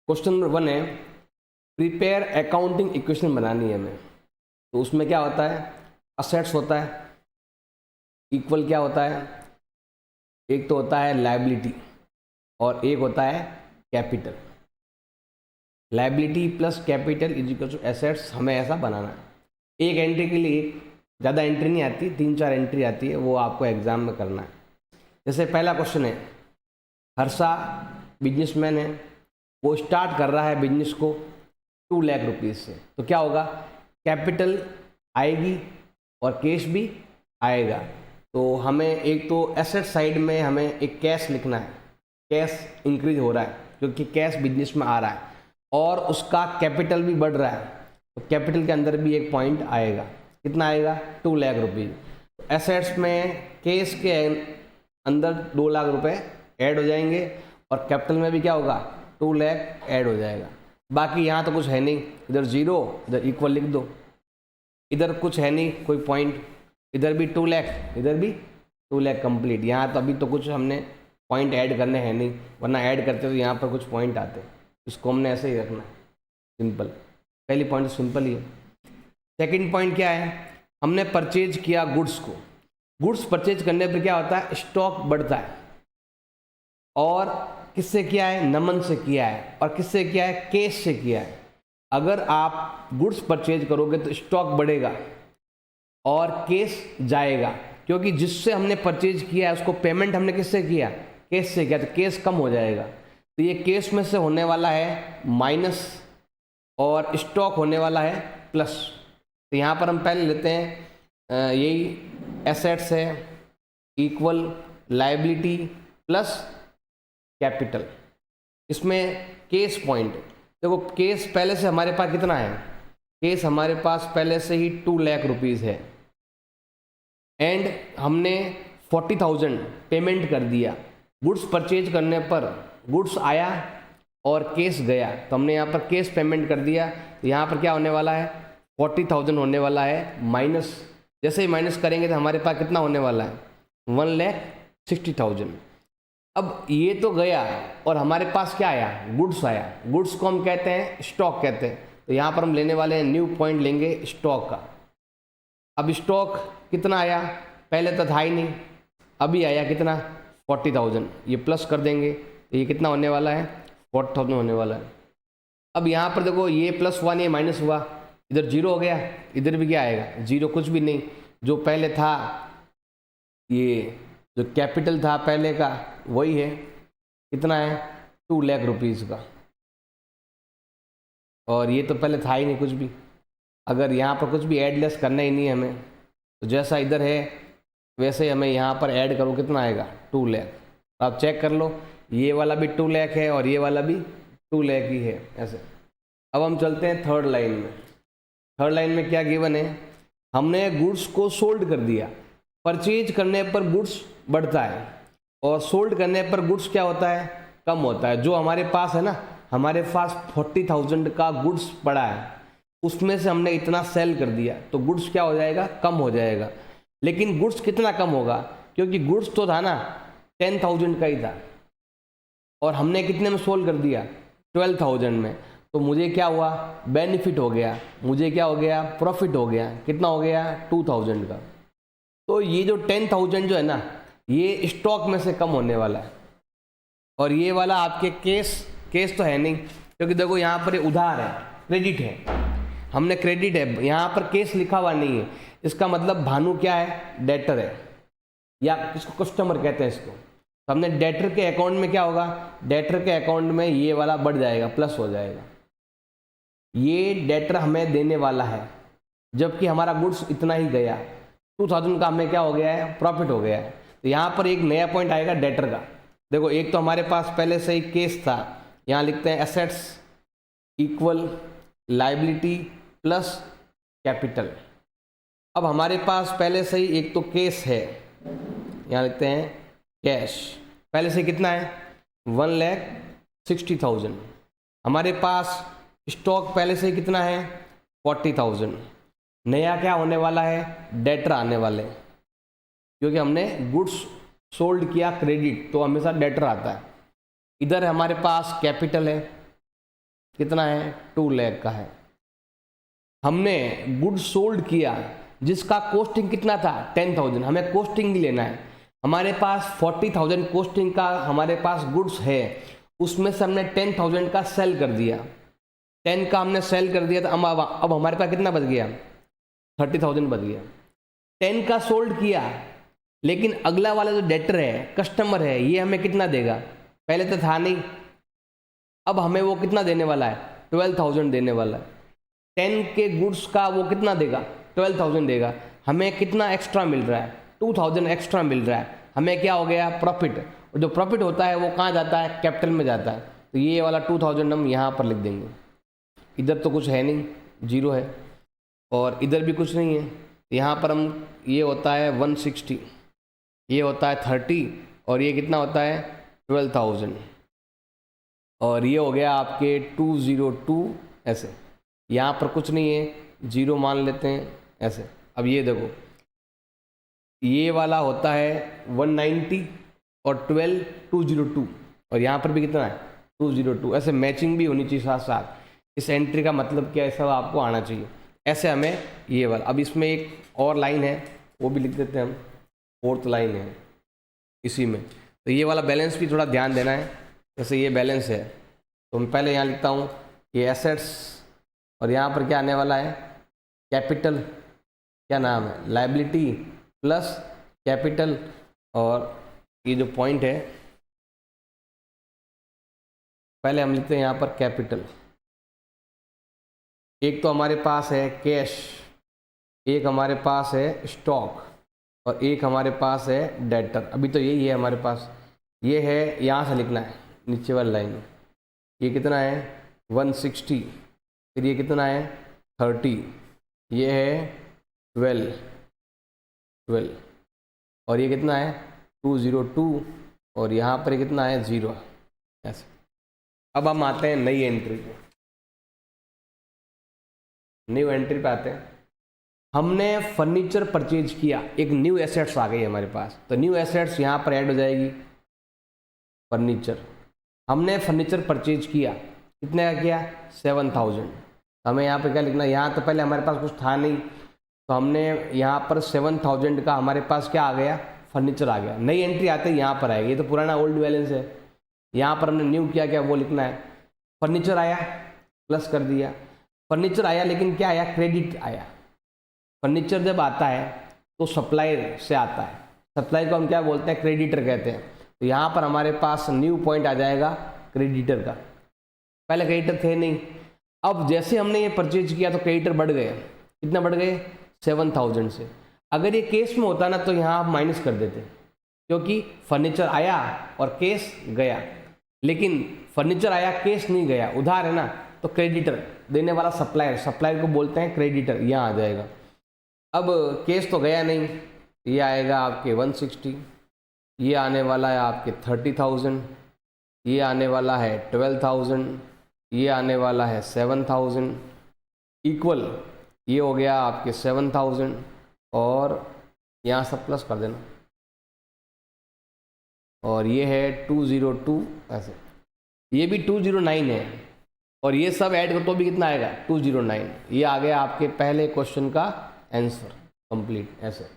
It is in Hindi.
क्वेश्चन नंबर 1 है, प्रिपेयर अकाउंटिंग इक्वेशन बनानी है हमें। तो उसमें क्या होता है, असेट्स होता है, इक्वल क्या होता है, एक तो होता है लायबिलिटी और एक होता है capital. Liability plus capital is equal to assets, हमें ऐसा बनाना है। एक एंट्री के लिए ज़्यादा एंट्री नहीं आती, 3-4 एंट्री आती है, वो आपको एग्जाम में करना है। जैसे पहला क्वेश्चन है, हर्षा बिजनेसमैन है, वो स्टार्ट कर रहा है बिजनेस को 2 लाख रुपीज़ से। तो क्या होगा, कैपिटल आएगी और कैश भी आएगा। तो हमें एक तो एसेट साइड में हमें एक कैश लिखना है, कैश इंक्रीज हो रहा है क्योंकि कैश बिजनेस में आ रहा है और उसका कैपिटल भी बढ़ रहा है। तो कैपिटल के अंदर भी एक पॉइंट आएगा, कितना आएगा, 2 लाख रुपीज़। एसेट्स में कैश के अंदर 2 लाख रुपए ऐड हो जाएंगे और कैपिटल में भी क्या होगा, 2 लाख ऐड हो जाएगा। बाकी यहाँ तो कुछ है नहीं, इधर 0 इधर इक्वल लिख दो, इधर कुछ है नहीं कोई पॉइंट, इधर भी 2 लाख इधर भी 2 लाख कंप्लीट। यहाँ तो अभी तो कुछ हमने पॉइंट ऐड करने हैं नहीं, वरना ऐड करते तो यहाँ पर कुछ पॉइंट आते। इसको हमने ऐसे ही रखना है, सिंपल। पहली पॉइंट सिंपल ही है। सेकंड पॉइंट क्या है, हमने परचेज किया गुड्स को। गुड्स परचेज करने पर क्या होता है, स्टॉक बढ़ता है। और किससे किया है, नमन से किया है, और किससे किया है, कैश से किया है। अगर आप गुड्स परचेज करोगे तो स्टॉक बढ़ेगा और कैश जाएगा, क्योंकि जिससे हमने परचेज किया है उसको पेमेंट हमने किससे किया, कैश से किया, तो कैश कम हो जाएगा। तो ये कैश में से होने वाला है माइनस और स्टॉक होने वाला है प्लस। तो यहाँ पर हम पहले लेते हैं यही एसेट्स है इक्वल लायबिलिटी प्लस कैपिटल। इसमें केस पॉइंट देखो, केस पहले से हमारे पास कितना है, केस हमारे पास पहले से ही 2 लाख रुपीज़ है एंड हमने 40,000 पेमेंट कर दिया। गुड्स परचेज करने पर गुड्स आया और केस गया, तो हमने यहाँ पर केस पेमेंट कर दिया। तो यहाँ पर क्या होने वाला है, 40,000 होने वाला है माइनस। जैसे ही माइनस करेंगे तो हमारे पास कितना होने वाला है, 1,60,000। अब ये तो गया और हमारे पास क्या आया, गुड्स आया। गुड्स को हम कहते हैं स्टॉक कहते हैं। तो यहाँ पर हम लेने वाले हैं न्यू पॉइंट लेंगे स्टॉक का। अब स्टॉक कितना आया, पहले तो था ही नहीं, अभी आया कितना, 40,000। ये प्लस कर देंगे तो ये कितना होने वाला है, 40,000 होने वाला है। अब यहाँ पर देखो ये +1 ये माइनस हुआ, इधर 0 हो गया, इधर भी क्या आएगा, 0, कुछ भी नहीं। जो पहले था, ये जो कैपिटल था पहले का वही है, कितना है, 2 लाख रुपीज़ का। और ये तो पहले था ही नहीं कुछ भी। अगर यहाँ पर कुछ भी ऐड लेस करना ही नहीं है हमें, तो जैसा इधर है वैसे हमें यहाँ पर ऐड करो, कितना आएगा, 2 लाख। आप चेक कर लो, ये वाला भी 2 लाख है और ये वाला भी 2 लाख ही है ऐसे। अब हम चलते हैं थर्ड लाइन में। थर्ड लाइन में क्या गिवन है, हमने गुड्स को सोल्ड कर दिया। परचेज करने पर गुड्स बढ़ता है और सोल्ड करने पर गुड्स क्या होता है, कम होता है। जो हमारे पास है ना, हमारे पास 40,000 का गुड्स पड़ा है, उसमें से हमने इतना सेल कर दिया तो गुड्स क्या हो जाएगा, कम हो जाएगा। लेकिन गुड्स कितना कम होगा, क्योंकि गुड्स तो था ना 10,000 का ही था और हमने कितने में सोल्ड कर दिया, 12,000 में। तो मुझे क्या हुआ, बेनिफिट हो गया, मुझे क्या हो गया, प्रॉफिट हो गया। कितना हो गया, 2,000 का। तो ये जो 10,000 जो है ना, ये स्टॉक में से कम होने वाला है। और ये वाला आपके केस तो है नहीं, क्योंकि देखो यहाँ पर उधार है, क्रेडिट है, हमने क्रेडिट है, यहाँ पर केस लिखा हुआ नहीं है। इसका मतलब भानु क्या है, डेटर है, या इसको कस्टमर कहते हैं इसको। तो हमने डेटर के अकाउंट में क्या होगा, डेटर के अकाउंट में ये वाला बढ़ जाएगा, प्लस हो जाएगा। ये डेटर हमें देने वाला है, जबकि हमारा गुड्स इतना ही गया, 2,000 का हमें क्या हो गया है, प्रॉफिट हो गया है। तो यहाँ पर एक नया पॉइंट आएगा डेटर का। देखो एक तो हमारे पास पहले से ही केस था, यहाँ लिखते हैं assets equal liability plus capital. अब हमारे पास पहले से ही एक तो केस है, यहाँ लिखते हैं कैश। पहले से कितना है, 1,60,000। हमारे पास स्टॉक पहले से ही कितना है, 40,000। नया क्या होने वाला है, डेटर आने वाले, क्योंकि हमने गुड्स सोल्ड किया क्रेडिट, तो हमेशा डेटर आता है। इधर हमारे पास कैपिटल है, कितना है 2 लाख का है। हमने गुड सोल्ड किया जिसका कॉस्टिंग कितना था 10,000, हमें कॉस्टिंग भी लेना है। हमारे पास 40,000 कॉस्टिंग का हमारे पास गुड्स है, उसमें से हमने 10,000 का सेल कर दिया, 10 का हमने सेल कर दिया, तो अब हमारे पास कितना बच गया 30,000 बच गया। 10 का सोल्ड किया, लेकिन अगला वाला जो डेटर है कस्टमर है ये हमें कितना देगा, पहले तो था नहीं, अब हमें वो कितना देने वाला है 12,000 देने वाला है। 10 के गुड्स का वो कितना देगा 12,000 देगा, हमें कितना एक्स्ट्रा मिल रहा है 2,000 एक्स्ट्रा मिल रहा है, हमें क्या हो गया प्रॉफिट। और जो प्रॉफिट होता है वो कहाँ जाता है कैपिटल में जाता है, तो ये वाला 2,000 हम यहाँ पर लिख देंगे। इधर तो कुछ है नहीं, जीरो है, और इधर भी कुछ नहीं है, यहाँ पर हम ये होता है 160, ये होता है 30, और ये कितना होता है 12,000, और ये हो गया आपके 202 ऐसे। यहाँ पर कुछ नहीं है, जीरो मान लेते हैं ऐसे। अब ये देखो ये वाला होता है 190 और 12 202, और यहाँ पर भी कितना है 202, ऐसे मैचिंग भी होनी चाहिए साथ साथ। इस एंट्री का मतलब क्या है सब आपको आना चाहिए। ऐसे हमें ये वाला, अब इसमें एक और लाइन है वो भी लिख देते हैं हम, 4th लाइन है इसी में, तो ये वाला बैलेंस भी थोड़ा ध्यान देना है। जैसे ये बैलेंस है तो मैं पहले यहाँ लिखता हूँ ये एसेट्स, और यहाँ पर क्या आने वाला है कैपिटल, क्या नाम है लायबिलिटी प्लस कैपिटल, और ये जो पॉइंट है पहले हम लिखते हैं यहाँ पर कैपिटल। एक तो हमारे पास है कैश, एक हमारे पास है स्टॉक, और एक हमारे पास है डेटर। अभी तो यही है हमारे पास, ये है, यहाँ से लिखना है नीचे वाली लाइन। ये कितना है 160, फिर ये कितना है 30, ये है 12, और ये कितना है 202, और यहाँ पर कितना है 0 ऐसे। अब हम आते हैं नई एंट्री पे, न्यू एंट्री पे आते हैं। हमने फर्नीचर परचेज किया, एक न्यू एसेट्स आ गई हमारे पास, तो न्यू एसेट्स यहाँ पर ऐड हो जाएगी फर्नीचर। हमने फर्नीचर परचेज किया, कितने का किया 7,000, हमें यहाँ पे क्या लिखना है, यहाँ तो पहले हमारे पास कुछ था नहीं, तो हमने यहाँ पर 7,000 का हमारे पास क्या आ गया फर्नीचर आ गया। नई एंट्री आते ही यहाँ पर आएगी, ये तो पुराना ओल्ड बैलेंस है, यहाँ पर हमने न्यू किया क्या वो लिखना है। फर्नीचर आया प्लस कर दिया, फर्नीचर आया लेकिन क्या आया क्रेडिट आया। फर्नीचर जब आता है तो सप्लायर से आता है, सप्लायर को हम क्या बोलते हैं क्रेडिटर कहते हैं, तो यहाँ पर हमारे पास न्यू पॉइंट आ जाएगा क्रेडिटर का, पहले क्रेडिटर थे नहीं। अब जैसे हमने ये परचेज किया तो क्रेडिटर बढ़ गए, कितना बढ़ गए 7,000 से। अगर ये केस में होता ना तो यहाँ आप माइनस कर देते, क्योंकि फर्नीचर आया और केस गया, लेकिन फर्नीचर आया केस नहीं गया, उधार है ना, तो क्रेडिटर देने वाला सप्लायर, सप्लायर को बोलते हैं क्रेडिटर, यहाँ आ जाएगा। अब केस तो गया नहीं, ये आएगा आपके 160, ये आने वाला है आपके 30,000, ये आने वाला है 12,000, ये आने वाला है 7,000 इक्वल, ये हो गया आपके 7,000, और यहाँ सब प्लस कर देना, और ये है 202 ऐसे, ये भी 209 है, और ये सब ऐड कर तो भी कितना आएगा 209। ये आ गया आपके पहले क्वेश्चन का आंसर कंप्लीट ऐसे।